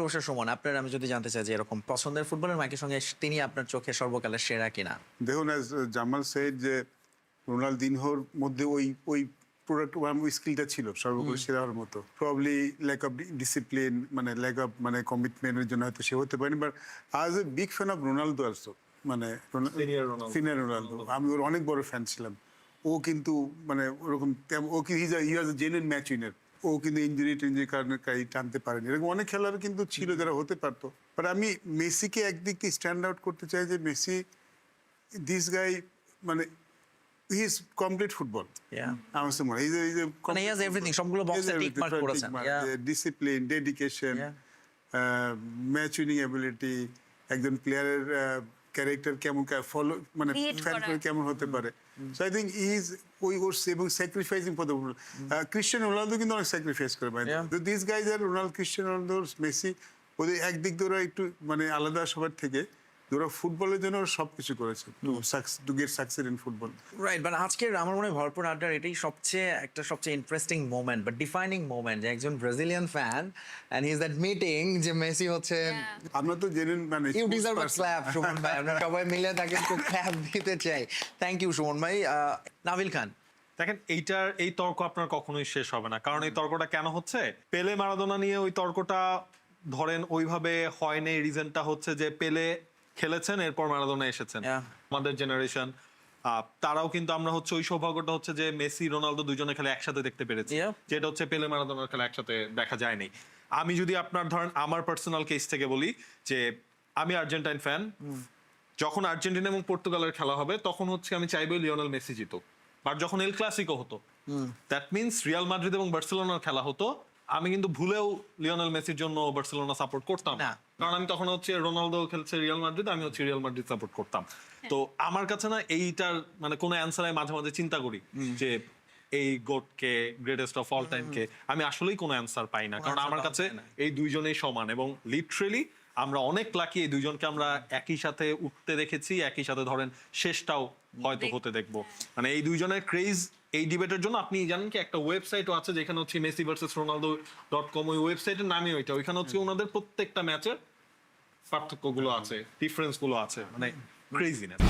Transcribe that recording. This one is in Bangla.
অবশ্য সমান। আপনার আমি যদি জানতে চাই যে এরকম পছন্দের ফুটবলের মাইকের সঙ্গে তিনি আপনার চোখে সর্বকালের সেরা কিনা? দেখুন, অ্যাজ জামাল সেড যে রোনালদিনহোর মধ্যে ওই প্রোডাক্ট ওই স্কিলটা ছিল সর্বোপরি সেরা হওয়ার মতো। প্রবলি ল্যাক অফ ডিসিপ্লিন, মানে ল্যাক অফ মানে কমিটমেন্টের জন্য হয়তো সে হতে পারেনি। বাট আজ a big fan of Ronaldo also, মানে সিনিয়র রোনালদো। আমি ওর অনেক বড় ফ্যান ছিলাম। ও কিন্তু মানে ওরকম ও কি হি ওয়াজ জেনুইন ম্যাচ উইনার। ও কিন্তু ইঞ্জুরির কারণে টানতে পারেনি। এরকম অনেক খেলোয়াড় কিন্তু ছিল যারা হতে পারতো। বাট আমি মেসিকে একদিক দিয়ে স্ট্যান্ড আউট করতে চাই যে মেসি, দিস গাই, মানে হি ইজ কমপ্লিট ফুটবল। আমার কাছে মনে হয় মানে he has everything, সবগুলো বক্সে টিক মার্ক করেছেন। Discipline, dedication, match winning ability, একজন প্লেয়ারের ক্যারেক্টার কেমন ফলো, মানে ফ্যান করে কেমন হতে পারে। So I think he is ওর এবং sacrificing for the football. Cristiano Ronaldo কিন্তু অনেক স্যাক্রিফাইস করে ভাই। দিস গাইজ আর ক্রিশ্চিয়ানো রোনালদো, মেসি, ওদের একদিক দিয়ে ওরা একটু মানে আলাদা সবার থেকে। ওরা ফুটবলের জন্য সবকিছু করেছে to get success in football. Right, but আজকের আমার মনে হয় ভরপুর আড্ডার এটাই সবচেয়ে ইন্টারেস্টিং মোমেন্ট বা ডিফাইনিং মোমেন্ট যে একজন Brazilian fan and he is admitting যে মেসি হচ্ছেন। আমরা তো জেনুইন মানে you deserve a clap Suman ভাই, আমরা সবাই মিলে তাকে একটু ক্ল্যাপ দিতে চাই। থ্যাংক ইউ সুমন ভাই। নাবিল খান, দেখেন এই তর্ক আপনার কখনোই শেষ হবে না, কারণ এই তর্কটা কেন হচ্ছে, পেলে মারাদোনা নিয়ে ওই তর্কটা ধরেন ওইভাবে হয় না। রিজনটা হচ্ছে যে পেলে খেলেছেন, এরপর মারাদোনা এসেছেন। আমাদের জেনারেশন তারাও কিন্তু আমরা হচ্ছে ওই সৌভাগ্যটা হচ্ছে যে মেসি রোনালদো দুজনে খেলে একসাথে দেখতে পেরেছি, যেটা হচ্ছে পেলে মারাদোনার খেলা একসাথে দেখা যায়নি। আমি যদি আপনার ধরেন আমার পার্সোনাল কেস থেকে বলি যে আমি আর্জেন্টাইন ফ্যান। যখন আর্জেন্টিনা এবং পর্তুগালের খেলা হবে তখন হচ্ছে আমি চাইবো লিওনেল মেসি জিতুক। আর যখন এল ক্লাসিকো হতো, দ্যাট মিনস রিয়াল মাদ্রিদ এবং বার্সেলোনার খেলা হতো, আমি কিন্তু ভুলেও লিওনেল মেসির জন্য বার্সেলোনা সাপোর্ট করতাম না, কারণ আমি তখন হচ্ছে রোনালদো খেলছে রিয়াল মাদ্রিদ, আমি হচ্ছে রিয়াল মাদ্রিদ সাপোর্ট করতাম। তো আমার কাছে না এইটার মানে কোনো অ্যান্সার আমি মাঝে মাঝে চিন্তা করি যে এই গোটকে, গ্রেটেস্ট অফ অল টাইম কে, আমি আসলেই কোনো অ্যান্সার পাই না, কারণ আমার কাছে এই দুইজনেই সমান। এবং লিটারেলি আমরা অনেক লাকি, এই দুইজনকে আমরা একই সাথে উঠতে দেখেছি, একই সাথে ধরেন শেষটাও হয়তো হতে দেখবো। মানে এই দুইজনের ক্রেজ, এই ডিবেটের জন্য আপনি জানেন কি একটা ওয়েবসাইটও আছে যেখানে হচ্ছে মেসি ভার্সেস রোনালদো.com, ওই ওয়েবসাইটের নামই ওইটা। ওইখানে হচ্ছে ওনাদের প্রত্যেকটা ম্যাচের পার্থক্যগুলো আছে, ডিফারেন্স গুলো আছে, মানে ক্রেজিনেস।